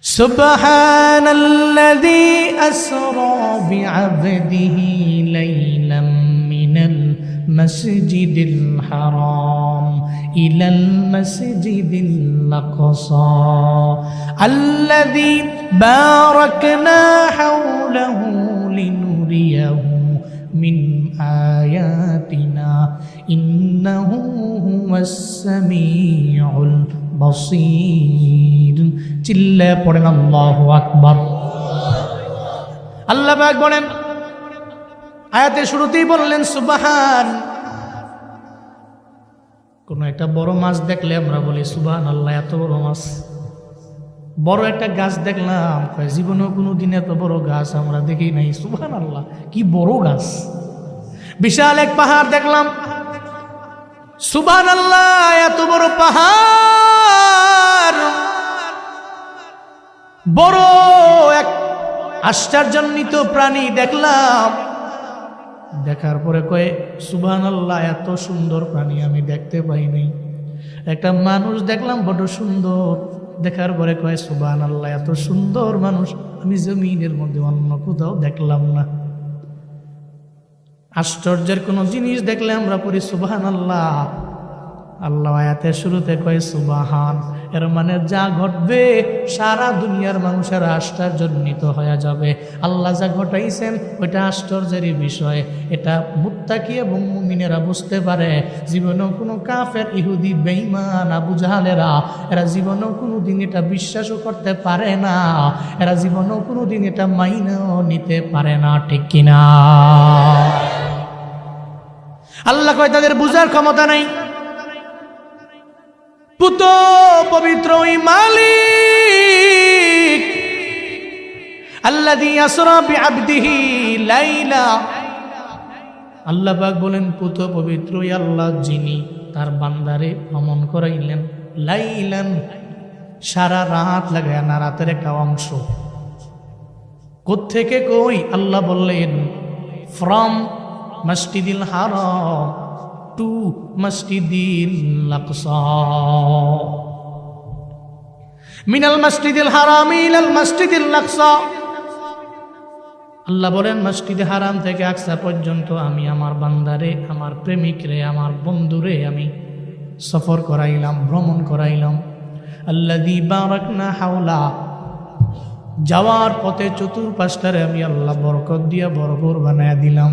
সুবহানাল্লাযী আসরা বিআবদিহি লাইলাম মিনাল মাসজিদিল হারাম ইলাল মাসজিদিল আকসা আল্লাযী বারাকনা হাওলাহু লিনুরিয়াহু মিন আয়াতিনা ইন্নাহু হুয়াস সামিউল বাসীর। চিল্লায়ে পড়েন আল্লাহু আকবার। আল্লাহ পাক বলেন, আয়াতের শুরুতেই বললেন সুবহান। কোন একটা বড় মাছ দেখলে আমরা বলি সুবহানাল্লাহ, এত বড় মাছ। বড় একটা গাছ দেখলাম, জীবনেও কোনোদিন এত বড় গাছ আমরা দেখি নাই, সুবহানাল্লাহ কি বড় গাছ। বিশাল এক পাহাড় দেখলাম, সুবহানাল্লাহ এত বড় পাহাড়। বড় এক আশ্চর্যান্বিত প্রাণী দেখলাম, দেখার পরে কয়ে সুবহানাল্লাহ এত সুন্দর প্রাণী আমি দেখতে পাই নাই। একটা মানুষ দেখলাম বড় সুন্দর, দেখার পরে কয়ে সুবহানাল্লাহ এত সুন্দর মানুষ আমি জমিনের মধ্যে অন্য কোথাও দেখলাম না। আশ্চর্যের কোন জিনিস দেখলে আমরা পড়ি সুবহানাল্লাহ। আল্লাহ আয়াতের শুরুতে কয় সুবহান, এর মানে যা ঘটবে সারা দুনিয়ার মানুষেরা আশ্চর্যান্বিত হয়ে যাবে। আল্লাহ যা ঘটাইছেন ওইটা আশ্চর্যেরই বিষয়। এটা মুত্তাকি এবং মুমিনেরা বুঝতে পারে। জীবনেও কোনো কাফের, ইহুদি, বেঈমান, আবু জাহালেরা এরা জীবনেও কোনোদিন এটা বিশ্বাসও করতে পারে না। এরা জীবনেও কোনোদিন এটা মাইনাও নিতে পারে না, ঠিক কিনা? আল্লাহ কয় তাদের বুঝার ক্ষমতা নাই। পুত পবিত্র ওই মালিক আল্লাযী আসরা বিআবদিহি লাইলা। আল্লাহ পাক বলেন পুত পবিত্র ওই আল্লাহ যিনি তার বান্দারে ভ্রমণ করাইলেন লাইলান, সারা রাত লাগায় না, রাতের একটা অংশ। কোত্থেকে কই? আল্লাহ বললেন ফ্রম মসজিদিল হারাম টু মসজিদিল আকসা, মিনাল মসজিদিল হারাম ইলাল মসজিদিল আকসা। আল্লাহ বলেন মসজিদে হারাম থেকে আকসা পর্যন্ত আমি আমার বান্দারে, আমার প্রেমিকরে, আমার বন্ধুরে আমি সফর করাইলাম, ভ্রমণ করাইলাম। আল্লাযী বারাকনা হাওলা, যাওয়ার পথে চতুর্পাশটারে আমি আল্লাহ বরকত দিয়া ভরপুর বানায়া দিলাম।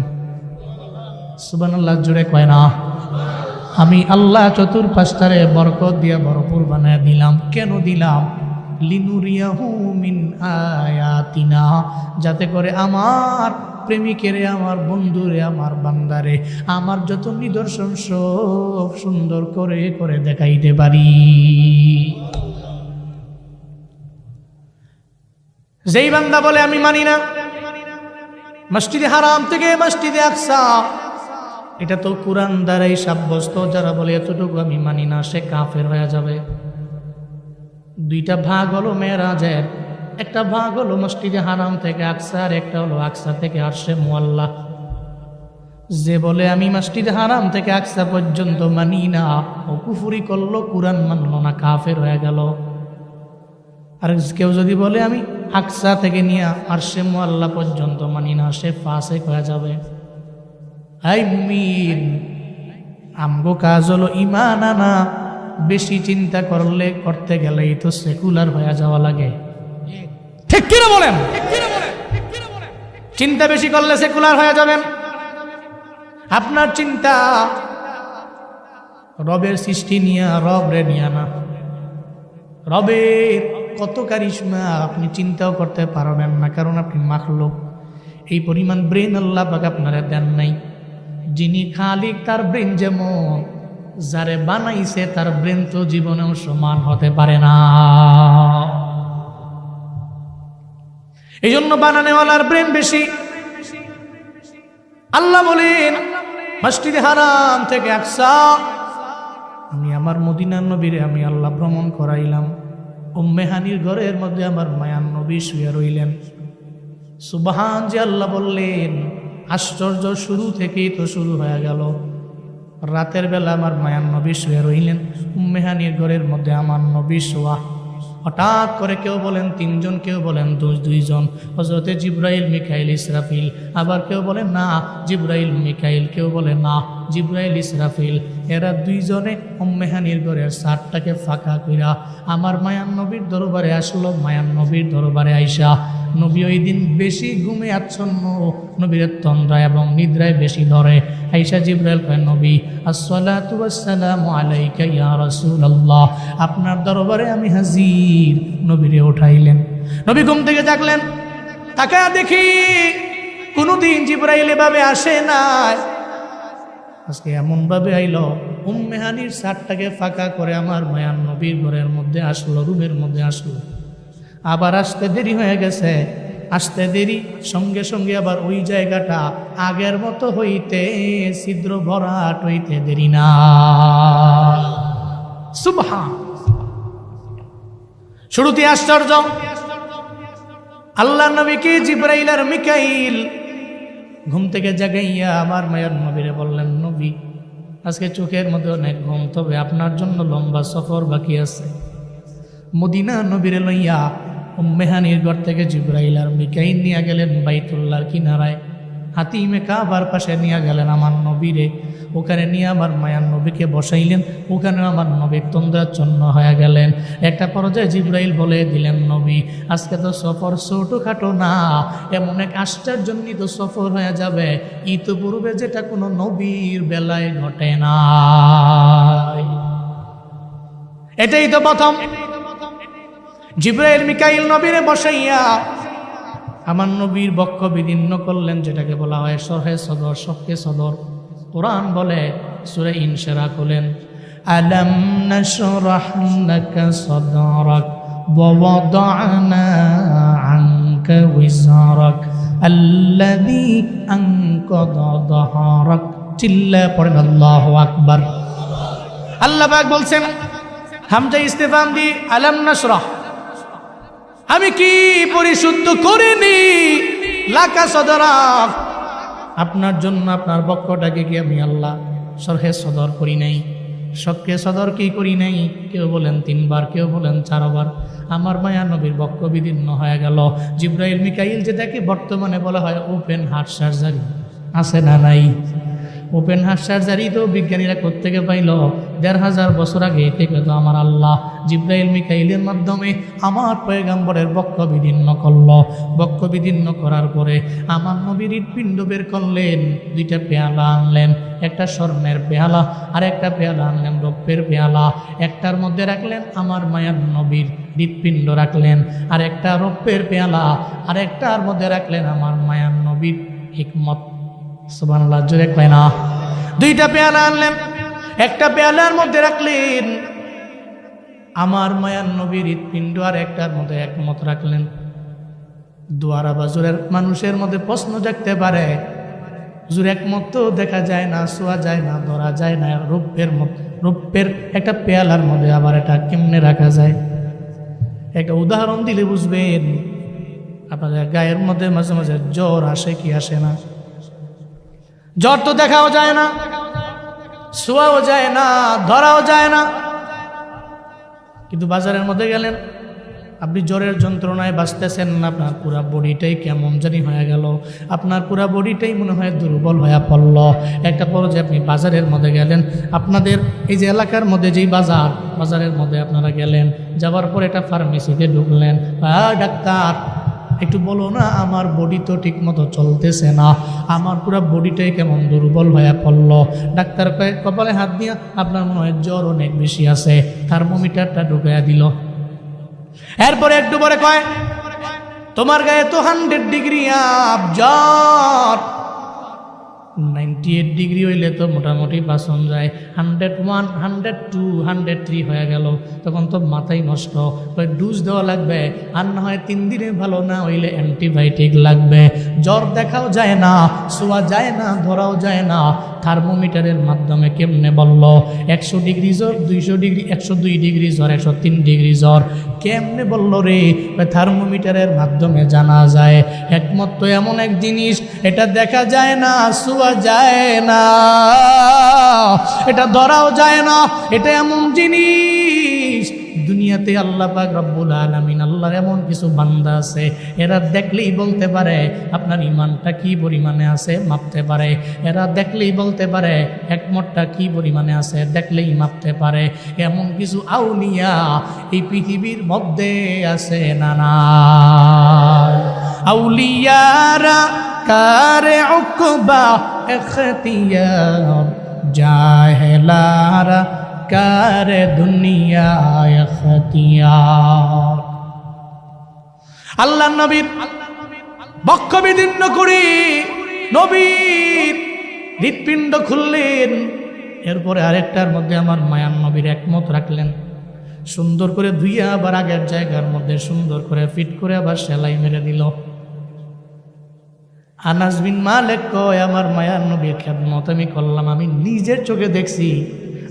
সুবহানাল্লাহ জোরে কয় না? আমি আল্লাহ চতুর্পাশটারে বরকত দিয়া ভরপুর বানায়া দিলাম। কেন দিলাম? লিনুরিয়াহু মিন আয়াতিনা, যাতে করে আমার প্রেমিকেরে, আমার বন্ধুরে, আমার বান্দারে আমার যত নিদর্শন সব সুন্দর করে করে দেখাইতে পারি। যেই বান্দা বলে আমি মানি না মসজিদে হারাম থেকে মসজিদে আকসা, এটা তো কুরআন দ্বারাই সাব্যস্ত। যারা বলে এতটুকু আমি মানি না, সে কাফের হয়ে যাবে। দুইটা ভাগ হলো মেরাজের, একটা ভাগ হলো মসজিদে হারাম থেকে আকসা, আর একটা হলো আকসা থেকে আরশে মুআল্লা। যে বলে আমি মসজিদে হারাম থেকে আকসা পর্যন্ত মানি না, ও কুফরি করলো, কুরআন মানলো না, কাফের হয়ে গেল। আর কেউ যদি বলে আমি আকসা থেকে নিয়ে আরশে মুআল্লা পর্যন্ত মানি না, সে ফাসিক হয়ে যাবে। এই মুমিন, আমগো কাজ হলো ঈমান আনা। বেশি চিন্তা করতে গেলেই তো সেকুলার হয়ে যাওয়া লাগে, ঠিক কিনা বলেন? চিন্তা বেশি করলে সেকুলার হয়ে যাবেন। আপনার চিন্তা রবের সৃষ্টি নিয়ে, রবরে নিয়ে না। রবের কত কারিশমা আপনি চিন্তাও করতে পারবেন না, কারণ আপনি মাখলুক। এই পরিমাণ ব্রেন আল্লাহ পাক আপনারা দেন নাই। যিনি খালিক তার ব্রেন যেমন, যারে বানাইছে তার ব্রেন তো জীবনেও সমান হতে পারে না। এই জন্য বানানেওয়ালার ব্রেন বেশি। আল্লাহ বলেন মসজিদে হারাম থেকে আকসা আমি আমার মদিনার নবীরে আমি আল্লাহ ভ্রমণ করাইলাম। উম্মে হানির ঘরের মধ্যে আমার মায়ার নবী শুয়ে রইলেন। সুবহান যে আল্লাহ বললেন, আশ্চর্য শুরু থেকেই তো শুরু হয়ে গেল। রাতের বেলা আমার মায়ার নবী শুয়ে রইলেন, উম্মে হানির ঘরের মধ্যে আমার নবী শোয়া। হঠাৎ করে কেউ বলেন 3 জন, কেউ বলেন 2 জন, হযরতে জিবরাইল, মিকাইল, ইসরাফিল। আবার কেউ বলেন না জিবরাইল মিকাইল, কেউ বলে না জিবরাইল ইসরাফিল। এরা 2 জনে উম্মে হানির ঘরের ছাদটাকে ফাঁকা কইরা আমার মায়ান নবীর দরবারে আসলো। মায়ান নবীর দরবারে আইসা নবী ওই দিন বেশি ঘুমে আচ্ছন্ন, নবীর তন্দ্রা এবং নিদ্রায় বেশি ধরে। আইসা জিবরাইল কয়, নবী আসসালাতু ওয়াসসালামু আলাইকা ইয়া রাসূলুল্লাহ, আপনার দরবারে আমি হাজির। নবীরে উঠাইলেন, নবী ঘুম থেকে জাগলেন। তাকায়া দেখি কোনদিন জিবরাইল এভাবে আসে না, আজকে এমন ভাবে আইলো। উম্মে হানির ছাদটাকে ফাঁকা করে আমার মায়ান নবীর ঘরের মধ্যে আসলো, রুমের মধ্যে আসলো। আবার আসতে দেরি হয়ে গেছে, আসতে দেরি, সঙ্গে সঙ্গে আবার ওই জায়গাটা আগের মতো হইতে, ছিদ্র ভরাট হইতে দেরি না। সুবহান। শুরুতে আশ্চর্য, আল্লাহ নবীকে জিবরাইল আর মিকাইল ঘুম থেকে জাগাইয়া আমার মায়ের নবীরে বললেন, নবী আজকে চোখের মধ্যে অনেক ঘুম, তবে আপনার জন্য লম্বা সফর বাকি আছে। মদিনা নবীরে লইয়া উম্মে হানির ঘর থেকে জিবরাইল আর মিকাইল নিয়ে গেলেন বাইতুল্লাহর কিনারায়, হাতিমে কাবার পাশে নিয়ে গেলেন আমার নবীরে। ওখানে নিয়ে আমার মায়ার নবীকে বসাইলেন। ওখানে আমার নবী তন্দ্রাচ্ছন্ন হয়ে গেলেন। একটা পর্যায়ে জিবরাইল বলে দিলেন, নবী আজকে তো সফর ছোটখাটো না, এমন এক আশ্চর্যজনিত সফর হয়ে যাবে ইতিপূর্বে যেটা কোনো নবীর বেলায় ঘটে না। এটাই তো প্রথম। জিবরাইল মিকাইল নবীরে বসাইয়া আমার নবীর বক্ষ বিদীর্ণ করলেন, যেটাকে বলা হয় শরহে সদর, শক্কে সদর। কোরআন বলে সূরা ইনশিরাহ করলেন, আলাম নাশরাহ লাকা সাদরাক ওয়া ওয়াদা'না আনকা ওয়িজরাক আল্লাযী আনকাযা যাহরাক। চিল্লা পড়েন আল্লাহু আকবার। আল্লাহ পাক বলছেন, হামজা ইস্তিফাম দি আলাম নাশরাহ, আমি কি পরিশুদ্ধ করিনি লাকা সদরাক, আপনার জন্য আপনার বক্ষটাকে কি আমি আল্লাহ শরহে সদর করি নাই, শক্কে সদর কি করি নাই? কেউ বলেন 3 বার, কেউ বলেন 4 বার। আমার মায়া নবীর বক্ষ বিদীর্ণ হয়ে গেল। জিবরাইল মিকাইল যেটাকে বর্তমানে বলা হয় ওপেন হার্ট সার্জারি, আছে না নাই? ওপেন হার্ট সার্জারি তো বিজ্ঞানীরা কোত্থেকে পাইল? 1500 বছর আগে থেকে তো আমার আল্লাহ জিবরাইল মিকাইলের মাধ্যমে আমার পয়গম্বরের বক্ষ বিদীর্ণ করল। বক্ষ বিদীর্ণ করার পরে আমার নবীর হৃৎপিণ্ড বের করলেন। 2টা পেয়ালা আনলেন, একটা স্বর্ণের পেয়ালা আর একটা পেয়ালা আনলেন রৌপ্যের পেয়ালা। একটার মধ্যে রাখলেন আমার মায়ার নবীর হৃৎপিণ্ড রাখলেন, আর একটা রৌপ্যের পেয়ালা, আর একটার মধ্যে রাখলেন আমার মায়ার নবীর হিকমত। সুবহানাল্লাহ, জোরে কয় না? 2টা পেয়ালা আনলেন, একটা পেয়ালার মধ্যে রাখলেন আমার মায়ার নবীর হৃৎপিণ্ড, আর একটার মধ্যে একমত রাখলেন। দুয়ারা বাজুরের মানুষের মধ্যে প্রশ্ন জাগতে পারে, হুজুর একমত তো দেখা যায় না, ছোঁয়া যায় না, ধরা যায় না, রৌপ্যের একটা পেয়ালার মধ্যে আবার এটা কেমনে রাখা যায়? একটা উদাহরণ দিলে বুঝবেন। আপনাদের গায়ের মধ্যে মাঝে মাঝে জ্বর আসে কি আসে না? জ্বর তো দেখাও যায় না, ছোঁয়াও যায় না, ধরাও যায় না, কিন্তু বাজারের মধ্যে গেলেন, আপনি জ্বরের যন্ত্রণায় বাঁচতেছেন না, আপনার পুরা বডিটাই কেমন জানি হয়ে গেল, আপনার পুরা বডিটাই মনে হয় দুর্বল হয়ে পড়ল। একটা পর্যায়ে আপনি বাজারের মধ্যে গেলেন, আপনাদের এই যে এলাকার মধ্যে যেই বাজারের মধ্যে আপনারা গেলেন, যাওয়ার পর একটা ফার্মেসিতে ঢুকলেন, ডাক্তার একটু বলো না, আমার বডি তো ঠিক মতো চলতেছে না, আমার পুরো বডিটাই কেমন দুর্বল হয়ে পড়ল। ডাক্তার কপালে হাত দিয়া, আপনার মনে হয় জ্বর অনেক বেশি আছে, থার্মোমিটারটা ঢুকাইয়া দিল। এরপরে একটু পরে কয়, তোমার গায়ে তো 100 ডিগ্রি আপ জ্বর, 98 ডিগ্রি হইলে তো মোটামুটি বাঁচন যায়, 101, 102, 103 হয়ে গেল, তখন তো মাথাই নষ্ট। ডোজ দেওয়া লাগবে, আর না হয় 3 দিনে ভালো না হইলে অ্যান্টিবায়োটিক লাগবে। জ্বর দেখাও যায় না, ছোঁয়া যায় না, ধরাও যায় না, থার্মোমিটারের মাধ্যমে কেমনে বলল 100 ডিগ্রি জ্বর, 200 ডিগ্রি, 102 ডিগ্রি জ্বর, 103 ডিগ্রি জ্বর, কেমনে বলল রে? থার্মোমিটারের মাধ্যমে জানা যায়। একমাত্র এমন এক জিনিস, এটা দেখা যায় না, ছোঁয়া যায় না, এটা ধরাও যায় না, এটা এমন জিনিস দুনিয়াতে আল্লাহ পাক রব্বুল আলামিন, আল্লাহর এমন কিছু বান্দা আছে এরা দেখলেই বলতে পারে আপনার ইমানটা কি পরিমাণে আছে, মাপতে পারে। এরা দেখলেই বলতে পারে একমতটা কি পরিমাণে আছে, দেখলেই মাপতে পারে। এমন কিছু আউলিয়া এই পৃথিবীর মধ্যে আছে না না? আউলিয়ারা কারে উকবা ইখতিয়ার, জাহেলারা কারে দুনিয়া ইখতিয়ার। আল্লাহ নবীর বক্ষ বিদীর্ণ করে নবীর হৃৎপিণ্ড খুললেন। এরপরে আরেকটার মধ্যে আমার মায়ান নবীর একমত রাখলেন, সুন্দর করে ধুইয়া আবার আগের জায়গার মধ্যে সুন্দর করে ফিট করে আবার সেলাই মেরে দিল। আনাস বিন মালিক কয় আমার মায়ান নবীর খেদমত আমি করলাম, আমি নিজের চোখে দেখছি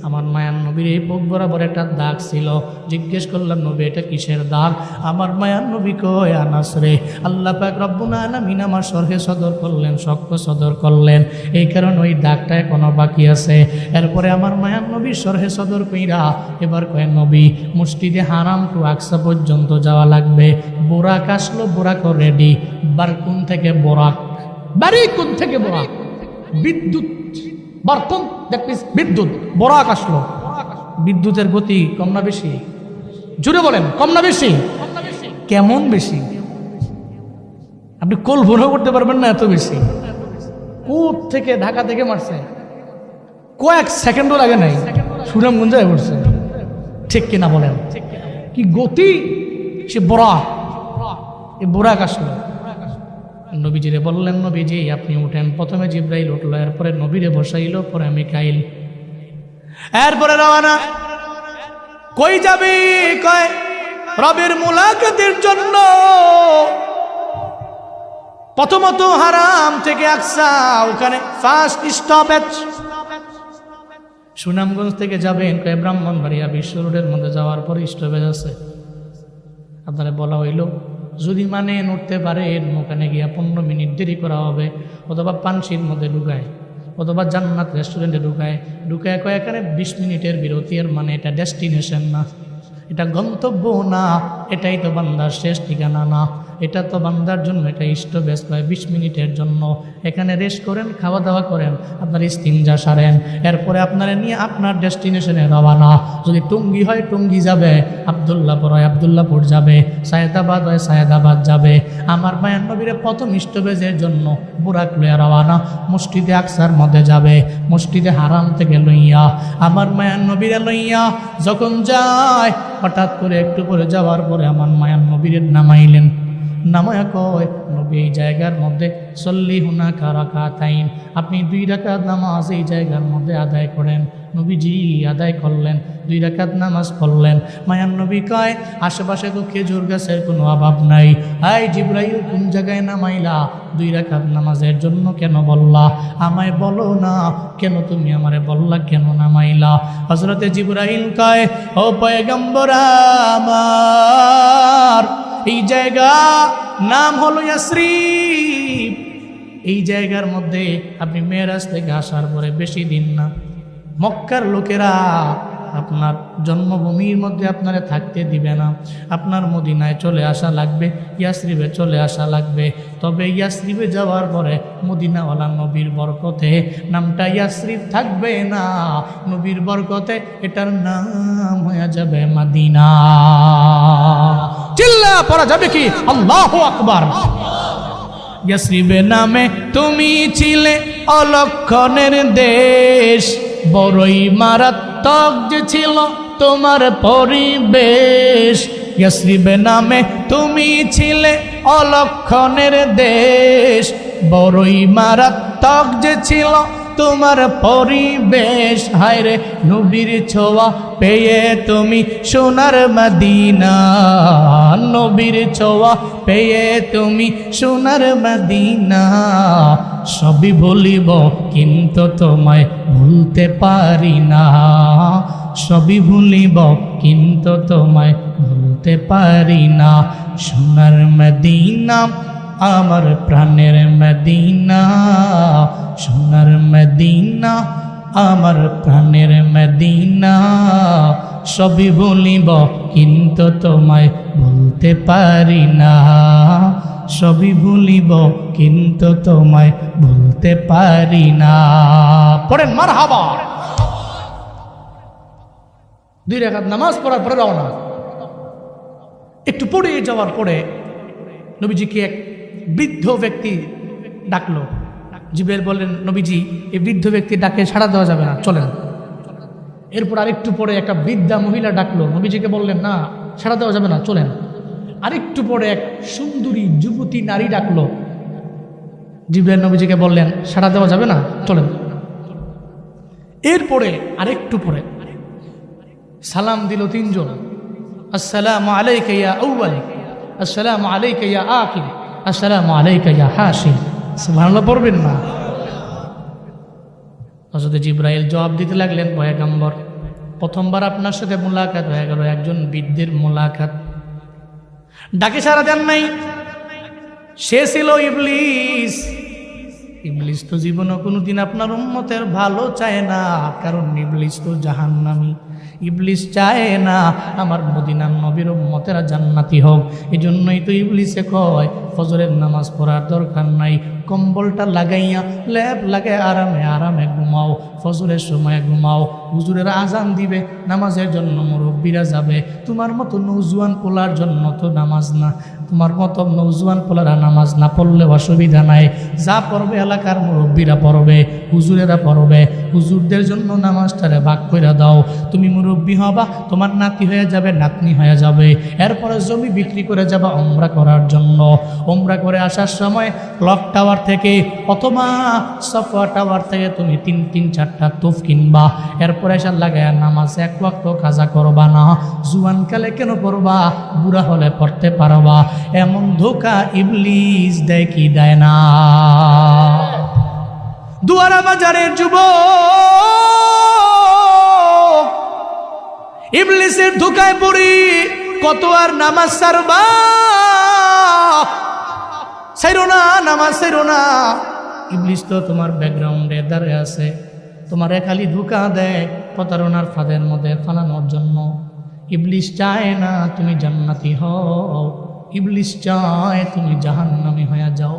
আমার মায়ান নবীর এই বুক বরাবর একটা দাগ ছিল। জিজ্ঞেস করলাম নবী এটা কিসের দাগ? আমার মায়ান নবী কয় আনাস রে, আল্লাহ পাক রব্বুল আলামিন আমার সরহে সদর করলেন, সক্ষ সদর করলেন, এই কারণে ওই দাগটা এখনো বাকি আছে। এরপরে আমার মায়ান নবী সরহে সদর কইরা এবার কয় নবী মসজিদে হারাম টু আকসা পর্যন্ত যাওয়া লাগবে। বোরাক আসলো, বোরাকও রেডি। বারকুন থেকে বোরাক, বাড়ি কোন থেকে বোরাক? বিদ্যুৎ, বারকুন দেখবিস বিদ্যুৎ, বোরাক আসলো। বিদ্যুতের গতি কম না বেশি? জুড়ে বলেন, কম না বেশি? কেমন বেশি? আপনি কল্পনা করতে পারবেন না, এত বেশি। কোথ থেকে, ঢাকা থেকে মারছে, কয়েক সেকেন্ডও লাগে নাই, সুনামগঞ্জে পড়ছে। ঠিক কিনা বলেন? কি গতি! সে বোরাক, এই বোরাক আসলো। নবীজিরে বললেন নবীজি আপনি উঠেন। প্রথমে জিব্রাইল উঠলো, এরপরে নবীরে বসাইল, পরে মিকাইল। এরপরে রওনা। কই যাবি? কয় রবের মুলাকাতের জন্য। প্রথমত হারাম থেকে আকসা, ওখানে ফার্স্ট স্টপেজ। সুনামগঞ্জ থেকে যাবেন কয় ব্রাহ্মণবাড়িয়া বিশ্ব রোডের মধ্যে যাওয়ার পরে স্টপেজ আছে। আপনারা বলা হইল যদি মানে নড়তে পারেন ওখানে গিয়া 15 মিনিট দেরি করা হবে, অথবা পানশির মধ্যে ঢুকায়, অথবা জান্নাত রেস্টুরেন্টে ঢুকায় কয় এখানে 20 মিনিটের বিরতি। এর মানে এটা ডেস্টিনেশন না, এটা গন্তব্য না, এটাই তো বান্দার শেষ ঠিকানা না, এটা তো বান্দার জন্য এটা স্টপেজ। কয় 20 মিনিটের জন্য এখানে রেস্ট করেন, খাওয়া দাওয়া করেন, আপনার ইস্তিনজা সারেন, এরপরে আপনারা নিয়ে আপনার ডেস্টিনেশনে রওনা। যদি টঙ্গী হয় টঙ্গী যাবে, আব্দুল্লাহপুর হয় আব্দুল্লাহপুর যাবে, সায়েদাবাদ হয় সায়েদাবাদ যাবে। আমার মায়ান নবীর প্রথম স্টপেজের জন্য বুরাক লইয়া রওনা, মসজিদে আকসার মধ্যে যাবে। মসজিদে হারাম থেকে লইয়া আমার মায়ান নবীরে লইয়া যখন যায়, হঠাৎ করে একটু পরে যাওয়ার পরে আমার মায়ান নবীরে নামাইলেন। নামায়া কয় নবী এই জায়গার মধ্যে সল্লি হুনাকা রাকাতাইন, আপনি 2 রাকাত নামাজ এই জায়গার মধ্যে আদায় করেন। নবীজি আদায় করলেন, 2 রাকাত নামাজ পড়লেন। মায়ান নবী কয় আশেপাশে তো খেজুর গাছের কোনো অভাব নাই। হাই জিব্রাইল কোন জায়গায় নামাইলা? 2 রাকাত নামাজের জন্য কেন বললা? আমায় বলো না কেন, তুমি আমারে বললা কেন নামাইলা? হযরতে জিব্রাইল কয় ও পয়গম্বর আমার, এই জায়গা নাম হলো ইয়াসরিব। এই জায়গার মধ্যে আপনি মেরাজ থেকে আসার পরে বেশি দিন না, মক্কার লোকেরা আপনার জন্মভূমির মধ্যে আপনারা থাকতে দিবে না। আপনার মদিনায় চলে আসা লাগবে, ইয়াসরিবে চলে আসা লাগবে। তবে ইয়াসরিবে যাওয়ার পরে মদিনাওয়ালা নবীর বরকতে নামটা ইয়াসরিব থাকবে না, নবীর বরকতে এটার নাম হয়ে যাবে মদিনা। চিল্লা পড়া যাবে কি আল্লাহু আকবার। ইয়াসরিবে নামে তুমি ছিলে অলক্ষণের দেশ, বড়ই মারাত্মক যে ছিল তোমার পরিবেশ। ইয়াসরিবে নামে তুমি ছিলে অলক্ষণের দেশ, বড়ই মারাত্মক যে ছিল তোমার পরিবেশ। হায়রে নবীর ছোঁয়া পেয়ে তুমি সোনার মদিনা, নবীর ছোঁয়া পেয়ে তুমি সোনার মদিনা। সবই ভুলিব কিন্তু তোমায় ভুলতে পারি না, সবই ভুলিব কিন্তু তোমায় ভুলতে পারি না। সোনার মদিনা আমার প্রাণের মদিনা, সোনার মদিনা আমার প্রাণের মদিনা, সবই ভুলিব কিন্তু তোমায় ভুলতে পারি না, সবই ভুলিব কিন্তু তোমায় ভুলতে পারি না। পড়েন মারহাবা। 2 রাকাত নামাজ পড়ার পরে রওনা। একটু পড়ে যাওয়ার পরে নবীজিকে এক বৃদ্ধ ব্যক্তি ডাকলো। জিবরাইল বললেন, নবীজি এই বৃদ্ধ ব্যক্তি ডাকে সাড়া দেওয়া যাবে না, চলেন। এরপর আরেকটু পরে একটা বৃদ্ধা মহিলা ডাকলো। নবীজিকে বললেন, না সাড়া দেওয়া যাবে না, চলেন। আরেকটু পরে এক সুন্দরী যুবতী নারী ডাকলো। জিবরাইল নবীজিকে বললেন, সাড়া দেওয়া যাবে না, চলেন। এরপরে আরেকটু পরে সালাম দিল 3 জন। আসসালামু আলাইকা ইয়া আউয়াল, আসসালামু আলাইকা ইয়া আখির, আসসালামু আলাইকা ইয়া হাশির। সুবহানাল্লাহ পড়বেন না? হযরত জিবরাইল জবাব দিতে লাগলেন, পয়গম্বর প্রথমবার আপনার সাথে মোলাকাত হয়ে গেল, একজন বৃদ্ধের মোলাকাত, ডাকে সাড়া দেন নাই। সে ছিল ইবলিস। ইবলিস তো জীবনে কোনোদিন আপনার উম্মতের ভালো চায় না, কারণ ইবলিস তো জাহান্নামী। ইবলিস চায় না আমার মদিনার নবীর উম্মতেরা জান্নাতি হোক। এই জন্যই তো ইবলিসে কয় ফজরের নামাজ পড়ার দরকার নাই, কম্বলটা লাগাইয়া লেপ লাগাই আরামে আরামে ঘুমাও, ফজরের সময় ঘুমাও। হুজুরের আজান দিবে, নামাজের জন্য মুরব্বীরা যাবে। তোমার মতো নৌজুয়ান পোলার জন্য তো নামাজ না, তোমার মতো নৌজুয়ান পোলারা নামাজ না পড়লে অসুবিধা নাই, যা পড়বে এলাকার মুরব্বীরা পড়বে, হুজুরেরা পড়বে। হুজুরদের জন্য নামাজটারে ভাগ করে দাও। তুমি মুরব্বী হবা, তোমার নাতি হয়ে যাবে, নাতনি হয়ে যাবে। এরপরে জমি বিক্রি করে যাবা উমরা করার জন্য। উমরা করে আসার সময় ক্লক টাওয়ার থেকে অথবা সফা টাওয়ার থেকে তুমি 3-4টা তোফ কিনবা। এরপরে এসে লাগায় নামাজ 1 ওয়াক্ত কাজা করবা না। জুয়ানকালে কেন পড়বা, বুড়া হলে পড়তে পারবা। এমন ধোকা ইবলিস দেয় কি দেয় না? দুয়ারা বাজারের যুবক ইবলিসের ধোকায় পড়ি কত আর নামাজ ছাড়বা? ছাইরো না, নামাজ ছাইরো না। ইবলিস তো তোমার ব্যাকগ্রাউন্ডে দাঁড়িয়ে আছে, তোমারে খালি ধোকা দেয় প্রতারণার ফাঁদের মধ্যে ফালানোর জন্য। ইবলিস চায় না তুমি জান্নাতি হও, ইবলিস চায় তুমি জাহান্নামী হয়ে যাও।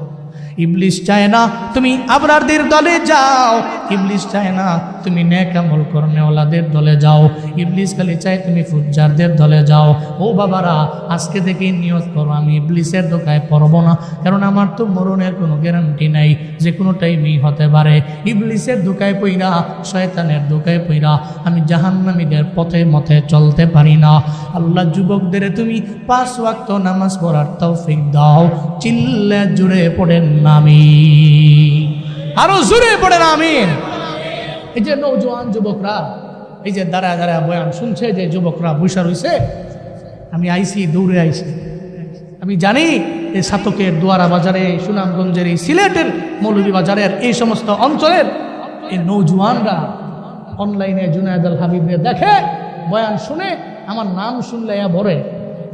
ইবলিস চায় না তুমি আবরারদের দলে যাও, ইবলিস চায় না তুমি নেক আমল করনেওয়ালাদের দলে যাও। ইবলিস খালি চায় তুমি ফুজ্জারদের দলে যাও। ও বাবারা, আজকে থেকে নিয়ত করো আমি ইবলিসের ধোকায় পড়ব না, কারণ আমার তো মরণের কোনো গ্যারান্টি নাই, যে কোনো টাইমই হতে পারে। ইবলিসের ধোকায় পইরা, শয়তানের ধোকায় পইরা আমি জাহান্নামীদের পথে মথে চলতে পারি না। আল্লাহ যুবকদের তুমি 5 ওয়াক্ত নামাজ পড়ার তৌফিক দাও। চিল্লা জুড়ে পড়েন আমিন, আরো জোরে পড়েন আমিন। এই যে নওজোয়ান যুবকরা এই যে দাঁড়ায় দাঁড়ায় বয়ান শুনছে, যে যুবকরা বৈশা রইছে, আমি আইছি, দৌড়ে আইছি। আমি জানি এই সাতকের, দুয়ারা বাজারে, সুনামগঞ্জের, এই সিলেটের মৌলভীবাজারের এই সমস্ত অঞ্চলের এই নওজোয়ানরা অনলাইনে জুনায়েদ আল হাবিবের দেখে, বয়ান শুনে, আমার নাম শুনলে ভরে,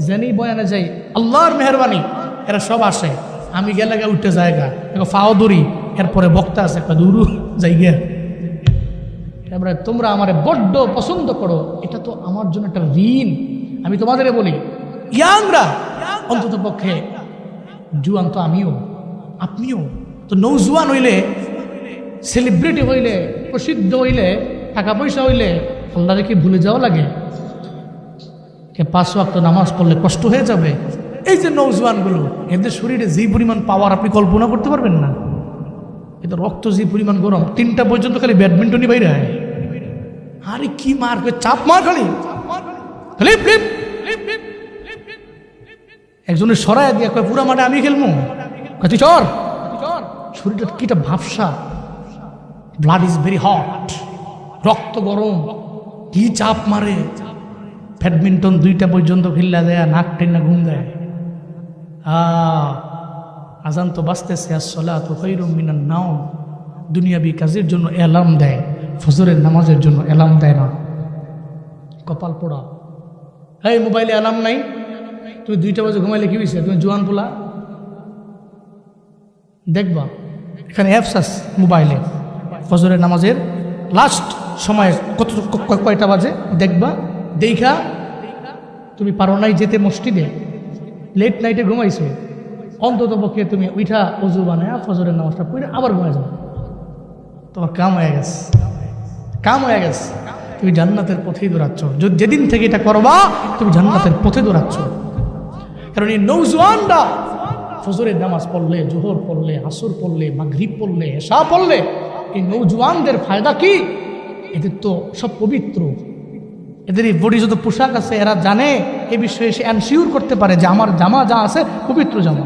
জেনি বয়ানে যাই, আল্লাহর মেহরবানি এরা সব আসে। আমি গেলে উঠতে জায়গা ফাও দৌড়ি, এরপরে বক্তা আছে একটা দূর জায়গা। এবারে তোমরা আমারে বড্ড পছন্দ করো, এটা তো আমার জন্য একটা ঋণ। আমি তোমাদের বলি, ইয়াংরা অন্তত পক্ষে, জুয়ান তো আমিও, আপনিও তো। নৌজুয়ান হইলে, সেলিব্রিটি হইলে, প্রসিদ্ধ হইলে, টাকা পয়সা হইলে আল্লাহরে কি ভুলে যাওয়া লাগে? 5 ওয়াক্ত নামাজ পড়লে কষ্ট হয়ে যাবে। এই যে নৌজওয়ানগুলো, এদের শরীরে যে পরিমাণ পাওয়ার আপনি কল্পনা করতে পারবেন না। এদের রক্ত যে পরিমাণ গরম, 3টা পর্যন্ত খালি ব্যাডমিন্টনই বাইরে হয়। আরে কি মারবে, চাপ মার খালি। একজনের সরাই দিয়ে কয় পুরা মাঠে আমি খেলবো, তুই চর। শরীরটা কিটা ভাবসা, ব্লাড ইজ ভেরি হট, রক্ত গরম, কি চাপ মারে। ব্যাডমিন্টন 2টা পর্যন্ত খেললা দেয়, নাক টেনে ঘুম দেয়। আজান তো বাঁচতেছে, আসসালাতু খায়রুম মিনান নাওম। দুনিয়াবি কাজের জন্য অ্যালার্ম দেয়, ফজরের নামাজের জন্য অ্যালার্ম দেয় না। কপাল পোড়া। এই মোবাইলে অ্যালার্ম নাই, তুমি 2টা বাজে ঘুমাইলে কি হয়েছে? তুমি জোয়ান পোলা, দেখবা এখানে অ্যাপস আছে মোবাইলে, ফজরের নামাজের লাস্ট সময় কয়টা বাজে দেখবা, দেখা তুমি পারো নাই যেতে মসজিদে, লেট নাইটে ঘুমাইছো, অন্তত পক্ষে তুমি উঠা অজু বানায় ফজরের নামাজটা পড়ে আবার ঘুমাই যাও, তোমার কাম হয়ে গেছে, কাম হয়ে গেছে। তুমি জান্নাতের পথেই দৌড়াচ্ছ। যেদিন থেকে এটা করবা তুমি জান্নাতের পথে দৌড়াচ্ছ। কারণ এই নৌজওয়ানরা ফজরের নামাজ পড়লে, জোহর পড়লে, আসর পড়লে, মাগরিব পড়লে, এশা পড়লে, এই নৌজওয়ানদের ফায়দা কি? এদের তো সব পবিত্র, এদের এই বডি যত পোশাক আছে এরা জানে এ বিষয়ে, সে এনশিওর করতে পারে যে আমার জামা যা আছে পবিত্র জামা।